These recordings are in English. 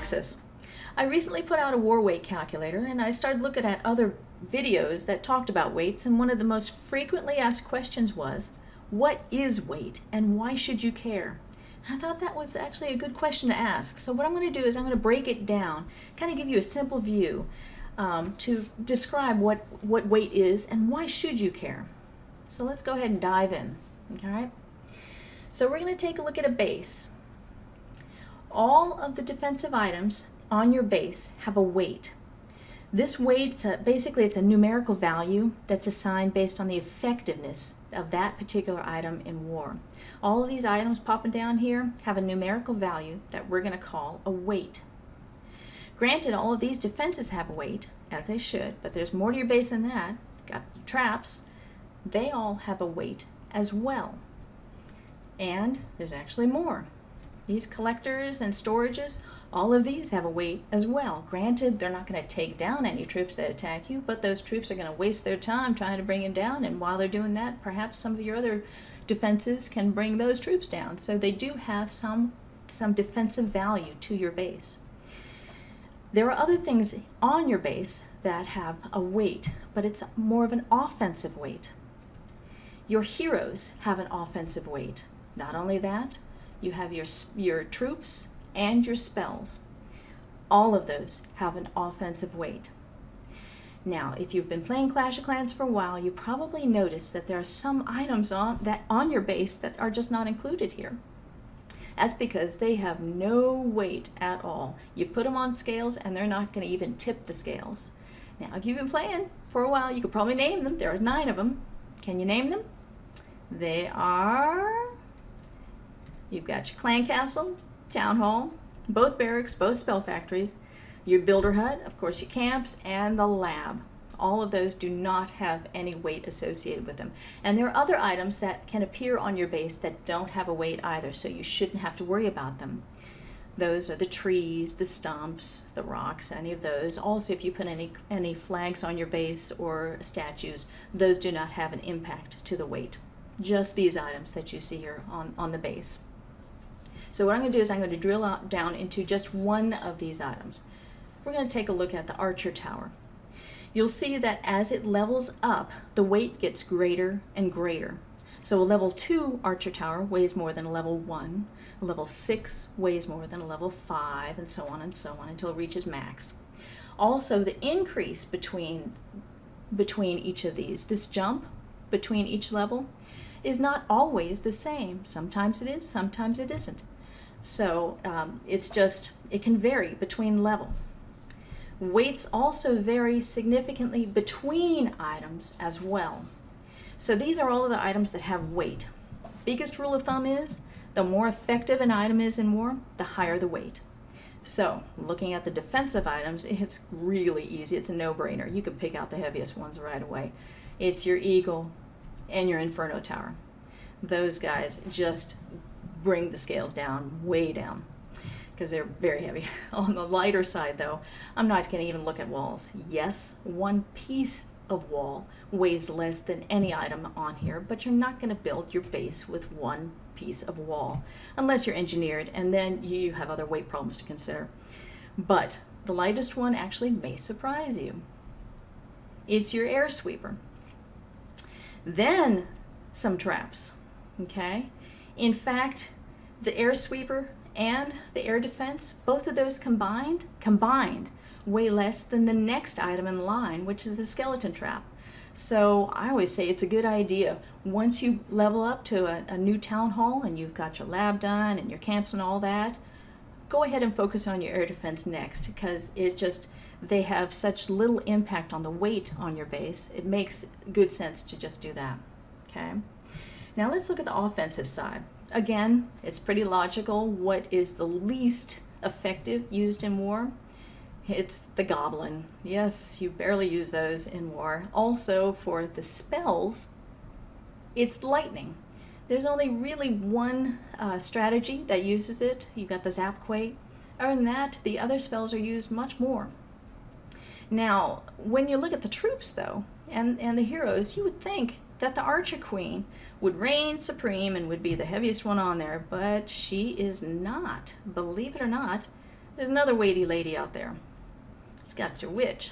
Axis. I recently put out a war weight calculator, and I started looking at other videos that talked about weights, and one of the most frequently asked questions was, what is weight and why should you care? I thought that was actually a good question to ask. So what I'm going to do is I'm going to break it down, kind of give you a simple view to describe what weight is and why should you care. So let's go ahead and dive in. All right. So we're going to take a look at a base. All of the defensive items on your base have a weight. This weight, basically it's a numerical value that's assigned based on the effectiveness of that particular item in war. All of these items popping down here have a numerical value that we're going to call a weight. Granted, all of these defenses have a weight, as they should, but there's more to your base than that. Got traps. They all have a weight as well. And there's actually more. These collectors and storages, all of these have a weight as well. Granted, they're not going to take down any troops that attack you, but those troops are going to waste their time trying to bring you down, and while they're doing that, perhaps some of your other defenses can bring those troops down. So they do have some defensive value to your base. There are other things on your base that have a weight, but it's more of an offensive weight. Your heroes have an offensive weight. Not only that, you have your troops and your spells. All of those have an offensive weight. Now, if you've been playing Clash of Clans for a while, you probably noticed that there are some items on your base that are just not included here. That's because they have no weight at all. You put them on scales and they're not going to even tip the scales. Now, if you've been playing for a while, you could probably name them. There are 9 of them. Can you name them? They are, you've got your clan castle, town hall, both barracks, both spell factories, your builder hut, of course your camps, and the lab. All of those do not have any weight associated with them. And there are other items that can appear on your base that don't have a weight either, so you shouldn't have to worry about them. Those are the trees, the stumps, the rocks, any of those. Also, if you put any flags on your base or statues, those do not have an impact to the weight. Just these items that you see here on the base. So what I'm going to do is I'm going to drill down into just one of these items. We're going to take a look at the Archer Tower. You'll see that as it levels up, the weight gets greater and greater. So a level 2 Archer Tower weighs more than a level 1, a level 6 weighs more than a level 5, and so on until it reaches max. Also, the increase between each of these, this jump between each level, is not always the same. Sometimes it is, sometimes it isn't. So it can vary between level. Weights also vary significantly between items as well. So these are all of the items that have weight. Biggest rule of thumb is, the more effective an item is in war, the higher the weight. So looking at the defensive items, it's really easy. It's a no-brainer. You could pick out the heaviest ones right away. It's your Eagle and your Inferno Tower. Those guys just bring the scales down, way down, because they're very heavy. On the lighter side though, I'm not going to even look at walls. Yes, one piece of wall weighs less than any item on here, but you're not going to build your base with one piece of wall unless you're engineered, and then you have other weight problems to consider. But the lightest one actually may surprise you. It's your air sweeper. Then some traps, okay? In fact, the air sweeper and the air defense, both of those combined weigh less than the next item in line, which is the skeleton trap. So I always say it's a good idea, once you level up to a new town hall and you've got your lab done and your camps and all that, go ahead and focus on your air defense next, because they have such little impact on the weight on your base. It makes good sense to just do that. Okay. Now let's look at the offensive side. Again, it's pretty logical. What is the least effective used in war? It's the goblin. Yes, you barely use those in war. Also, for the spells, it's lightning. There's only really one strategy that uses it. You've got the Zap Quake. Other than that, the other spells are used much more. Now, when you look at the troops, though, and the heroes, you would think that the Archer Queen would reign supreme and would be the heaviest one on there, but she is not. Believe it or not, there's another weighty lady out there. It's got your witch.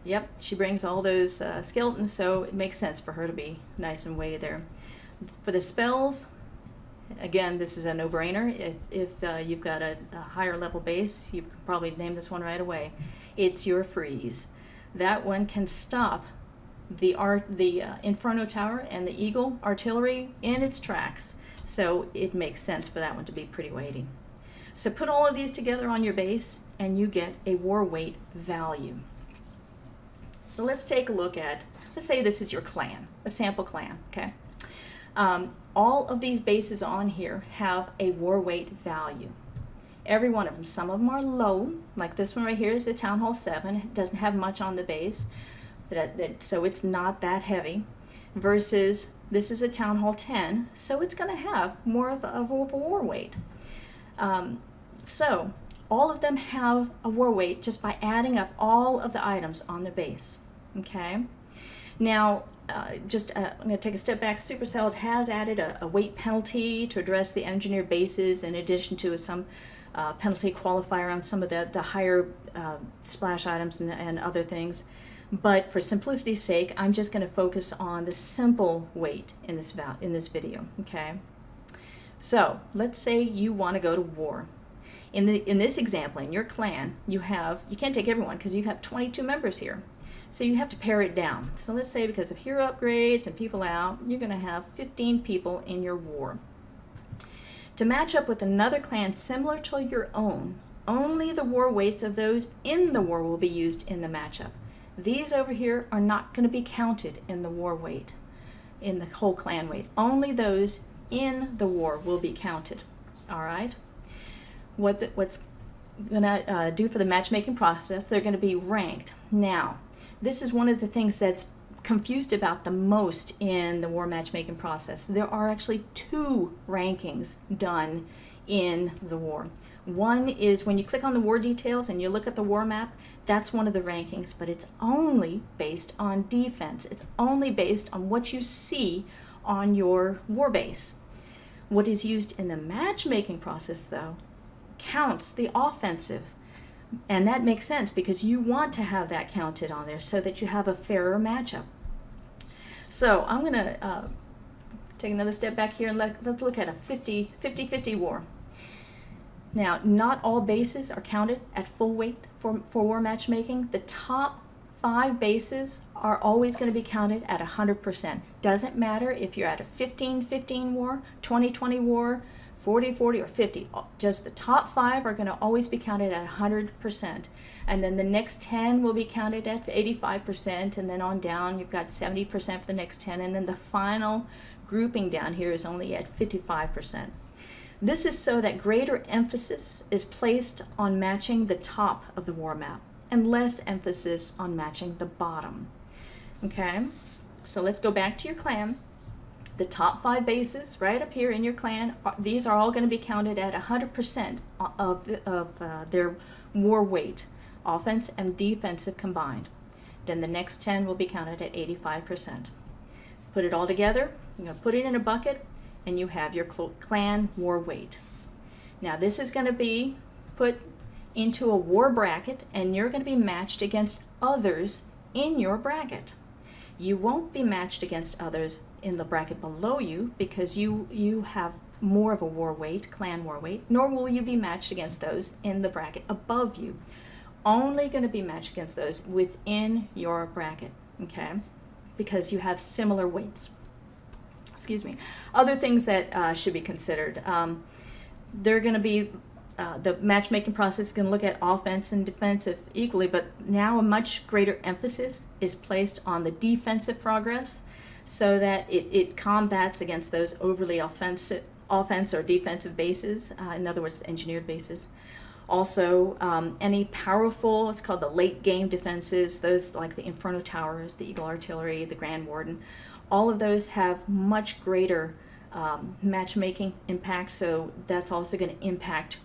Yep, she brings all those skeletons, so it makes sense for her to be nice and weighty there. For the spells, again, this is a no-brainer. If you've got a higher level base, you can probably name this one right away. It's your freeze. That one can stop the Inferno Tower and the Eagle artillery in its tracks. So it makes sense for that one to be pretty weighty. So put all of these together on your base and you get a war weight value. So let's take a look at, let's say this is your clan, a sample clan, okay? All of these bases on here have a war weight value. Every one of them. Some of them are low, like this one right here is the Town Hall 7. It doesn't have much on the base, so it's not that heavy. Versus this is a Town Hall 10, so it's going to have more of a war weight. So all of them have a war weight just by adding up all of the items on the base. Okay. Now, I'm going to take a step back. Supercell has added a weight penalty to address the engineered bases, in addition to some penalty qualifier on some of the higher splash items and other things. But for simplicity's sake, I'm just going to focus on the simple weight in this video. Okay. So let's say you want to go to war. In this example, in your clan, you can't take everyone because you have 22 members here. So you have to pare it down. So let's say because of hero upgrades and people out, you're going to have 15 people in your war. To match up with another clan similar to your own, only the war weights of those in the war will be used in the matchup. These over here are not going to be counted in the war weight, in the whole clan weight. Only those in the war will be counted. All right? What's going to do for the matchmaking process, they're going to be ranked. Now, this is one of the things that's confused about the most in the war matchmaking process. There are actually 2 rankings done in the war. One is when you click on the war details and you look at the war map, that's one of the rankings, but it's only based on defense. It's only based on what you see on your war base. What is used in the matchmaking process, though, counts the offensive. And that makes sense because you want to have that counted on there so that you have a fairer matchup. So I'm going to take another step back here and let's look at a 50-50 war. Now, not all bases are counted at full weight for war matchmaking. The top 5 bases are always going to be counted at 100%. Doesn't matter if you're at a 15-15 war, 20-20 war, 40-40 or 50. Just the top 5 are going to always be counted at 100%. And then the next 10 will be counted at 85%, and then on down you've got 70% for the next 10, and then the final grouping down here is only at 55%. This is so that greater emphasis is placed on matching the top of the war map and less emphasis on matching the bottom. Okay, so let's go back to your clan. The top 5 bases right up here in your clan, these are all going to be counted at 100% of their war weight, offense and defensive combined. Then the next 10 will be counted at 85%. Put it all together, you're going to put it in a bucket, and you have your clan war weight. Now this is going to be put into a war bracket, and you're going to be matched against others in your bracket. You won't be matched against others in the bracket below you because you have more of a war weight, clan war weight, nor will you be matched against those in the bracket above you. Only going to be matched against those within your bracket, okay? Because you have similar weights. Excuse me. Other things that should be considered. They're going to be the matchmaking process is going to look at offense and defensive equally, but now a much greater emphasis is placed on the defensive progress so that it combats against those overly offense or defensive bases, in other words, the engineered bases. Also, any powerful, it's called the late game defenses, those like the Inferno Towers, the Eagle Artillery, the Grand Warden, all of those have much greater matchmaking impact, so that's also going to impact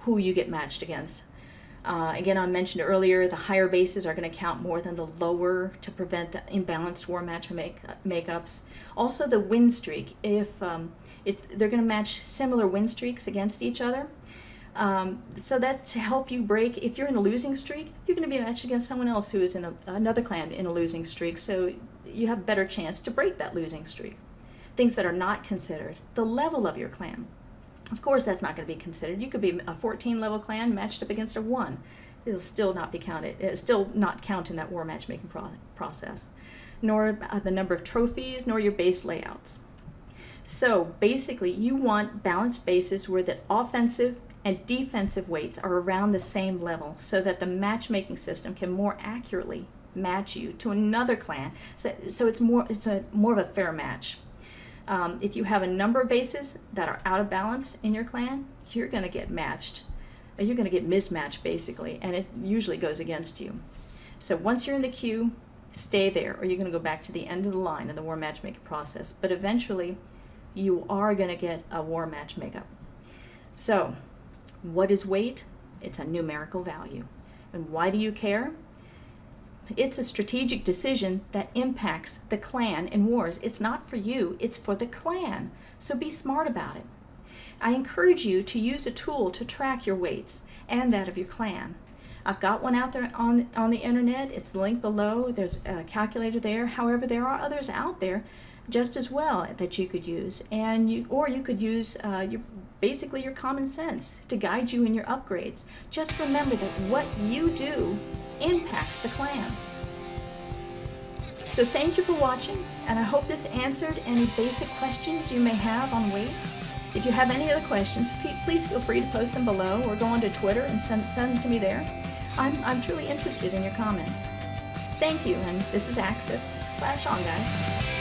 who you get matched against. Again, I mentioned earlier, the higher bases are going to count more than the lower to prevent the imbalanced war match makeups. Also, the win streak, if they're going to match similar win streaks against each other, So that's to help you break. If you're in a losing streak, you're going to be matched against someone else who is in another clan in a losing streak, so you have a better chance to break that losing streak. Things that are not considered: the level of your clan. Of course, that's not going to be considered. You could be a 14 level clan matched up against a 1. It'll still not be counted. It'll still not count in that war matchmaking process. Nor the number of trophies, nor your base layouts. So basically, you want balanced bases where the offensive and defensive weights are around the same level, so that the matchmaking system can more accurately match you to another clan. So it's more of a fair match. If you have a number of bases that are out of balance in your clan, you're going to get matched. You're going to get mismatched, basically, and it usually goes against you. So once you're in the queue, stay there, or you're going to go back to the end of the line in the war matchmaking process. But eventually, you are going to get a war match makeup. So, what is weight? It's a numerical value. And why do you care? It's a strategic decision that impacts the clan in wars. It's not for you, it's for the clan. So be smart about it. I encourage you to use a tool to track your weights and that of your clan. I've got one out there on the internet. It's the link below. There's a calculator there. However, there are others out there just as well that you could use, and you could use basically your common sense to guide you in your upgrades. Just remember that what you do impacts the clan. So thank you for watching, and I hope this answered any basic questions you may have on weights. If you have any other questions, please feel free to post them below, or go onto Twitter and send them to me there. I'm truly interested in your comments. Thank you, and this is Axis. Flash on, guys.